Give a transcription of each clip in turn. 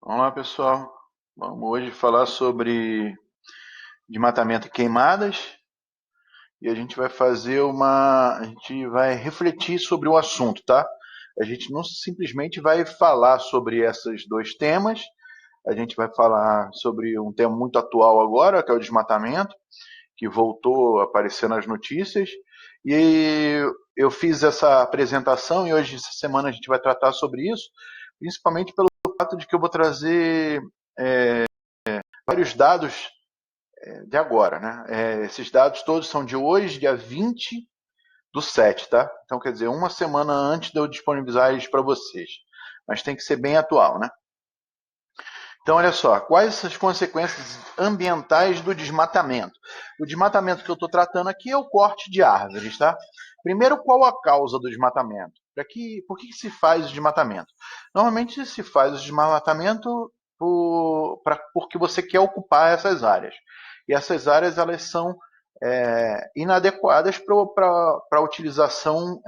Vamos lá, pessoal. Vamos hoje falar sobre desmatamento e queimadas e a gente vai a gente vai refletir sobre o assunto, tá? A gente não simplesmente vai falar sobre esses dois temas, a gente vai falar sobre um tema muito atual agora, que é o desmatamento, que voltou a aparecer nas notícias. E eu fiz essa apresentação e hoje, essa semana, a gente vai tratar sobre isso, principalmente pelo fato de que eu vou trazer vários dados de agora, né? Esses dados todos são de hoje, dia 20/7, tá? Então, quer dizer, uma semana antes de eu disponibilizar eles para vocês. Mas tem que ser bem atual, né? Então, olha só, quais as consequências ambientais do desmatamento? O desmatamento que eu estou tratando aqui é o corte de árvores, tá? Primeiro, qual a causa do desmatamento? Por que se faz o desmatamento? Normalmente se faz o desmatamento porque você quer ocupar essas áreas. E essas áreas elas são inadequadas para a utilização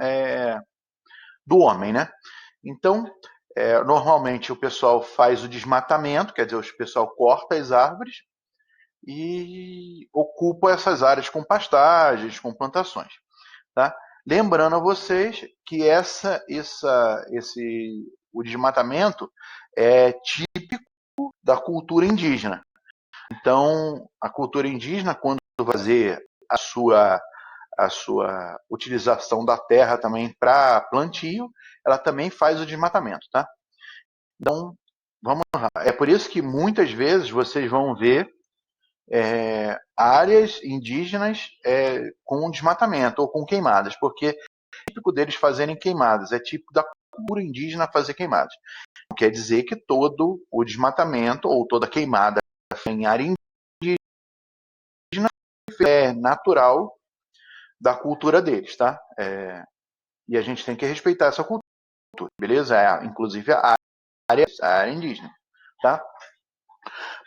do homem, né? Então, normalmente o pessoal faz o desmatamento, quer dizer, o pessoal corta as árvores e ocupa essas áreas com pastagens, com plantações, tá? Lembrando a vocês que o desmatamento é típico da cultura indígena. Então, a cultura indígena, quando fazer a sua utilização da terra também para plantio, ela também faz o desmatamento, tá? Então, vamos lá. É por isso que muitas vezes vocês vão ver áreas indígenas com desmatamento ou com queimadas, porque é típico deles fazerem queimadas, é típico da cultura indígena fazer queimadas. Não quer dizer que todo o desmatamento ou toda queimada em área indígena é natural da cultura deles, tá? E a gente tem que respeitar essa cultura, beleza? Inclusive a área indígena, tá?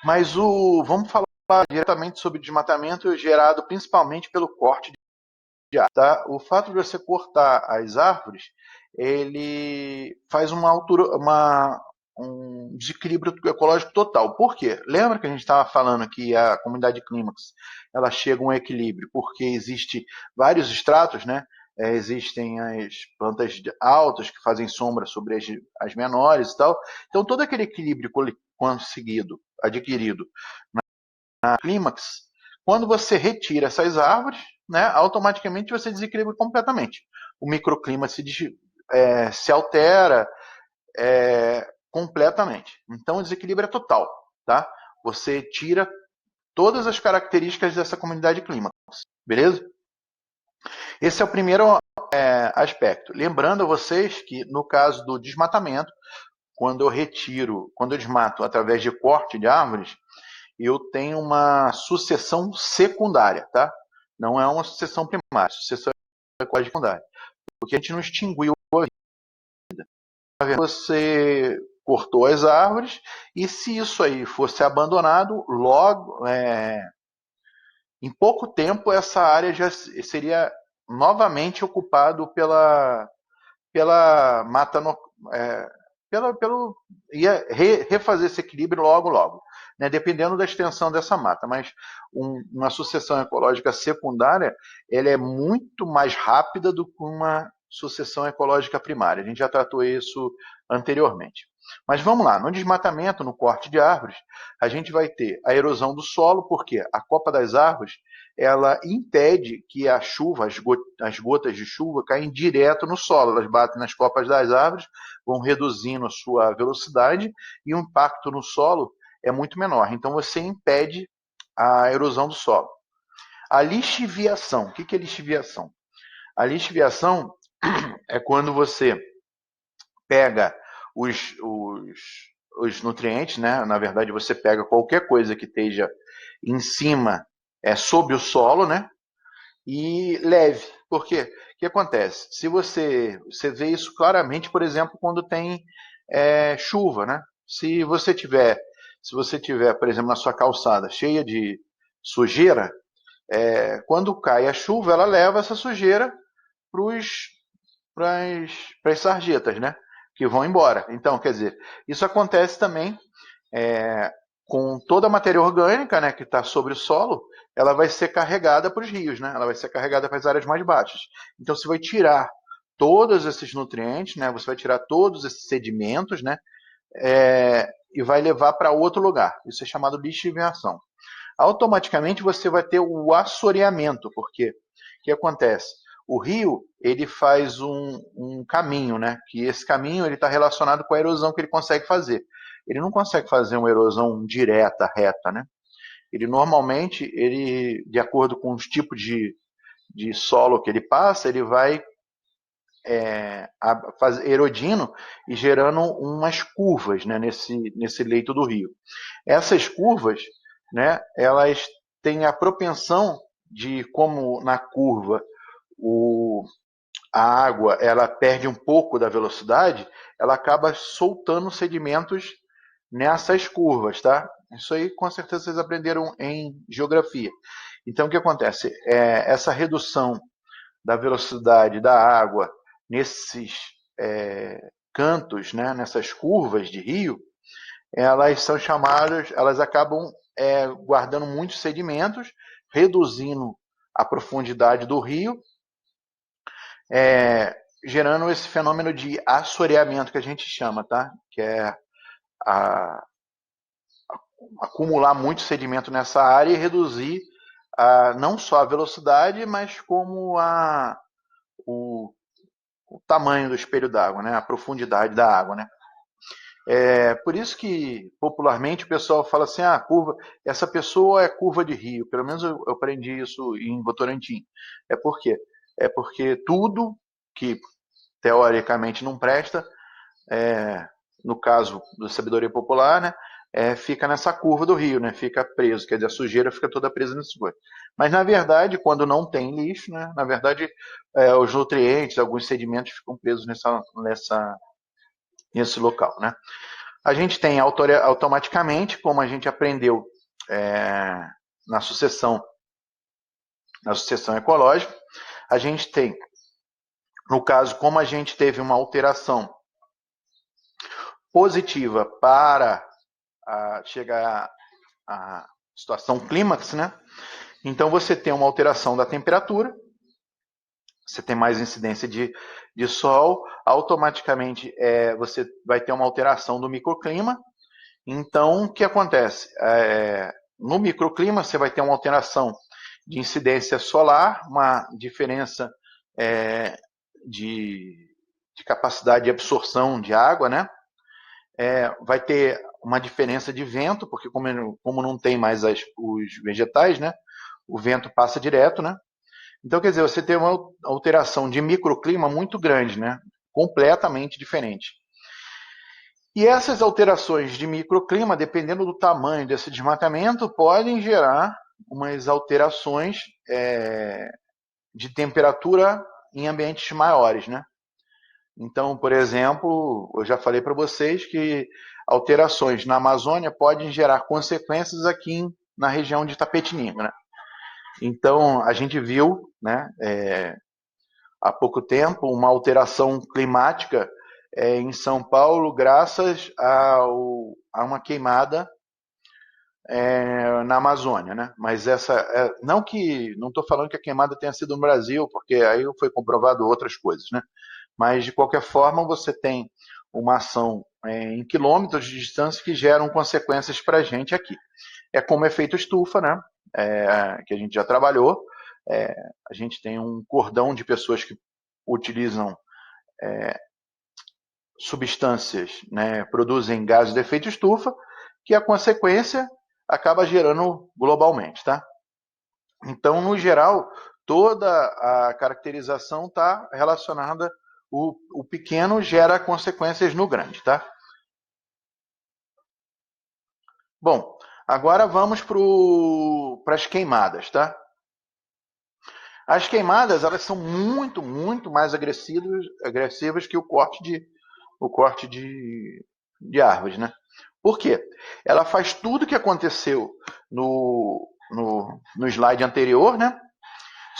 Mas vamos falar diretamente sobre desmatamento gerado principalmente pelo corte de árvores, tá? O fato de você cortar as árvores, ele faz um desequilíbrio ecológico total. Por quê? Lembra que a gente estava falando que a comunidade de clímax ela chega a um equilíbrio porque existe vários estratos, né? Existem as plantas altas que fazem sombra sobre as menores e tal. Então todo aquele equilíbrio adquirido na clímax, quando você retira essas árvores, né, automaticamente você desequilibra completamente. O microclima se altera completamente. Então o desequilíbrio é total, tá? Você tira todas as características dessa comunidade clímax, beleza? Esse é o primeiro aspecto. Lembrando a vocês que no caso do desmatamento, quando eu desmato através de corte de árvores, eu tenho uma sucessão secundária, tá? Não é uma sucessão primária, sucessão secundária. Porque a gente não extinguiu a vida. Você cortou as árvores e se isso aí fosse abandonado, logo, em pouco tempo, essa área já seria novamente ocupado pela mata, ia refazer esse equilíbrio logo, logo, né? Dependendo da extensão dessa mata. Mas uma sucessão ecológica secundária, ela é muito mais rápida do que uma sucessão ecológica primária. A gente já tratou isso anteriormente. Mas vamos lá, no desmatamento, no corte de árvores, a gente vai ter a erosão do solo, porque a copa das árvores ela impede que a chuva, as gotas de chuva, caem direto no solo. Elas batem nas copas das árvores, vão reduzindo a sua velocidade e o impacto no solo é muito menor. Então você impede a erosão do solo. A lixiviação. O que é lixiviação? A lixiviação é quando você pega os nutrientes, né? Na verdade, você pega qualquer coisa que esteja em cima, sob o solo, né? E leve. Por quê? O que acontece? Se você vê isso claramente, por exemplo, quando tem chuva, né? Se você tiver, por exemplo, na sua calçada cheia de sujeira, quando cai a chuva, ela leva essa sujeira para as sarjetas, né? Que vão embora. Então, quer dizer, isso acontece também com toda a matéria orgânica, né, que está sobre o solo, ela vai ser carregada para os rios, né? Ela vai ser carregada para as áreas mais baixas. Então você vai tirar todos esses nutrientes, né? Você vai tirar todos esses sedimentos, né? E vai levar para outro lugar. Isso é chamado lixiviação. Automaticamente você vai ter o assoreamento, porque o que acontece? O rio ele faz um caminho, né? Que esse caminho ele está relacionado com a erosão que ele consegue fazer. Ele não consegue fazer uma erosão direta, reta, né? Ele normalmente, de acordo com os tipos de solo que ele passa, ele vai erodindo e gerando umas curvas, né, nesse leito do rio. Essas curvas, né, elas têm a propensão de, como na curva a água ela perde um pouco da velocidade, ela acaba soltando sedimentos nessas curvas, tá? Isso aí com certeza vocês aprenderam em geografia. Então o que acontece? Essa redução da velocidade da água nesses cantos, né, nessas curvas de rio, elas são chamadas, elas acabam guardando muitos sedimentos, reduzindo a profundidade do rio, gerando esse fenômeno de assoreamento que a gente chama, tá? Que é acumular muito sedimento nessa área e reduzir não só a velocidade, mas como o tamanho do espelho d'água, né? A profundidade da água, né? Por isso que popularmente o pessoal fala assim, essa pessoa é curva de rio. Pelo menos eu aprendi isso em Votorantim. Por quê? É porque tudo que teoricamente não presta, no caso da sabedoria popular, né, fica nessa curva do rio, né, fica preso, quer dizer, a sujeira fica toda presa nesse coisa. Mas na verdade, quando não tem lixo, né, na verdade, os nutrientes, alguns sedimentos ficam presos nesse local, né? A gente tem automaticamente, como a gente aprendeu na sucessão ecológica, a gente tem, no caso, como a gente teve uma alteração positiva para chegar à situação clímax, né? Então você tem uma alteração da temperatura, você tem mais incidência de sol, automaticamente você vai ter uma alteração do microclima. Então, o que acontece? No microclima, você vai ter uma alteração de incidência solar, uma diferença de capacidade de absorção de água, né? Vai ter uma diferença de vento, porque como não tem mais os vegetais, né? O vento passa direto, né? Então, quer dizer, você tem uma alteração de microclima muito grande, né? Completamente diferente. E essas alterações de microclima, dependendo do tamanho desse desmatamento, podem gerar umas alterações de temperatura em ambientes maiores, né? Então, por exemplo, eu já falei para vocês que alterações na Amazônia podem gerar consequências aqui na região de Itapetininga, né? Então, a gente viu, né, há pouco tempo, uma alteração climática em São Paulo, graças a uma queimada na Amazônia, né? Mas não estou falando que a queimada tenha sido no Brasil, porque aí foi comprovado outras coisas, né? Mas de qualquer forma você tem uma ação em quilômetros de distância que geram consequências para a gente aqui. É como efeito estufa, né? Que a gente já trabalhou. A gente tem um cordão de pessoas que utilizam substâncias, né, produzem gases de efeito estufa, que a consequência acaba gerando globalmente, tá? Então, no geral, toda a caracterização está relacionada, o pequeno gera consequências no grande, tá? Bom, agora vamos para as queimadas, tá? As queimadas, elas são muito, muito mais agressivas que o corte de árvores, né? Por quê? Ela faz tudo o que aconteceu no slide anterior, né?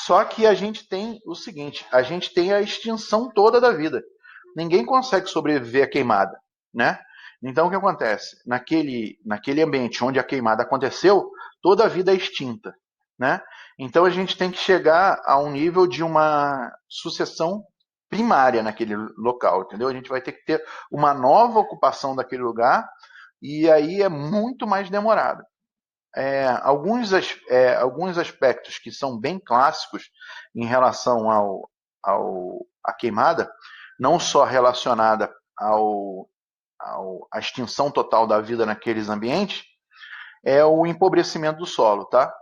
Só que a gente tem o seguinte, a gente tem a extinção toda da vida. Ninguém consegue sobreviver à queimada, né? Então, o que acontece? Naquele ambiente onde a queimada aconteceu, toda a vida é extinta, né? Então, a gente tem que chegar a um nível de uma sucessão primária naquele local, entendeu? A gente vai ter que ter uma nova ocupação daquele lugar e aí é muito mais demorado. Alguns aspectos que são bem clássicos em relação à queimada, não só relacionada à extinção total da vida naqueles ambientes, é o empobrecimento do solo, tá?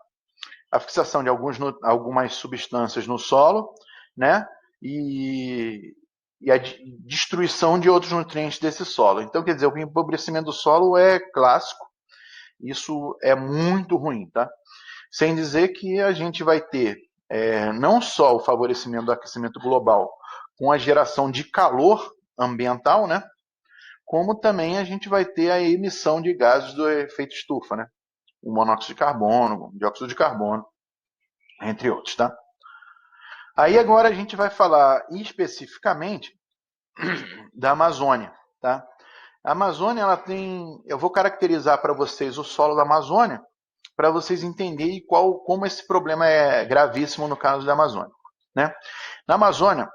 A fixação de algumas substâncias no solo, né? E a destruição de outros nutrientes desse solo. Então, quer dizer, o empobrecimento do solo é clássico. Isso é muito ruim, tá? Sem dizer que a gente vai ter não só o favorecimento do aquecimento global com a geração de calor ambiental, né? Como também a gente vai ter a emissão de gases do efeito estufa, né? O monóxido de carbono, o dióxido de carbono, entre outros, tá? Aí agora a gente vai falar especificamente da Amazônia, tá? A Amazônia, ela tem... Eu vou caracterizar para vocês o solo da Amazônia para vocês entenderem como esse problema é gravíssimo no caso da Amazônia, né? Na Amazônia,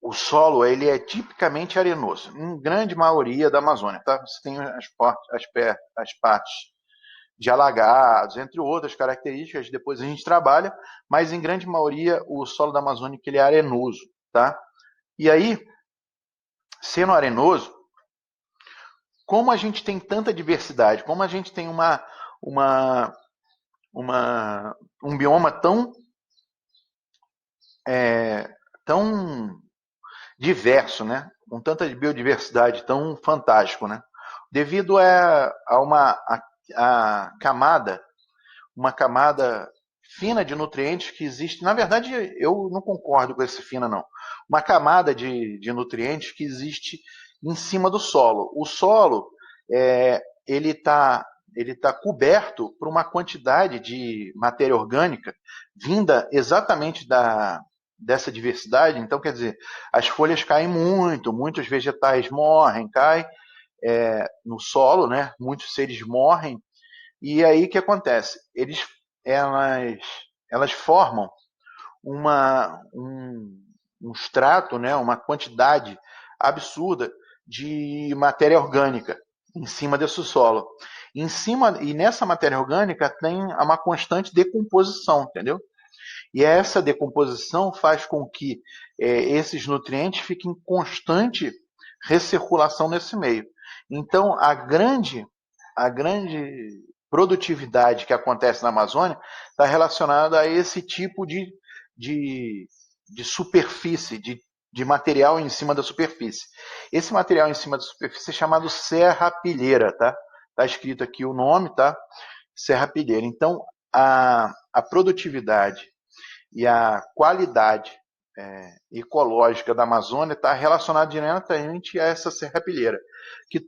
o solo ele é tipicamente arenoso, em grande maioria da Amazônia, tá? Você tem as partes de alagados, entre outras características, depois a gente trabalha, mas em grande maioria o solo da Amazônia ele é arenoso, tá? E aí, sendo arenoso, como a gente tem tanta diversidade, como a gente tem um bioma tão diverso, né? Com tanta biodiversidade tão fantástico, né? Devido a uma camada fina de nutrientes que existe. Na verdade, eu não concordo com esse fina, não. Uma camada de nutrientes que existe em cima do solo. O solo, ele tá coberto por uma quantidade de matéria orgânica vinda exatamente dessa diversidade. Então, quer dizer, as folhas caem muito, muitos vegetais morrem, caem no solo, né? Muitos seres morrem. E aí o que acontece? Elas formam um extrato, né? Uma quantidade absurda de matéria orgânica em cima desse solo. E nessa matéria orgânica tem uma constante decomposição, entendeu? E essa decomposição faz com que esses nutrientes fiquem em constante recirculação nesse meio. Então, a grande produtividade que acontece na Amazônia está relacionada a esse tipo de superfície, de material em cima da superfície. Esse material em cima da superfície é chamado serrapilheira, tá? Está escrito aqui o nome, tá? Serrapilheira. Então, a produtividade e a qualidade ecológica da Amazônia está relacionada diretamente a essa serrapilheira, que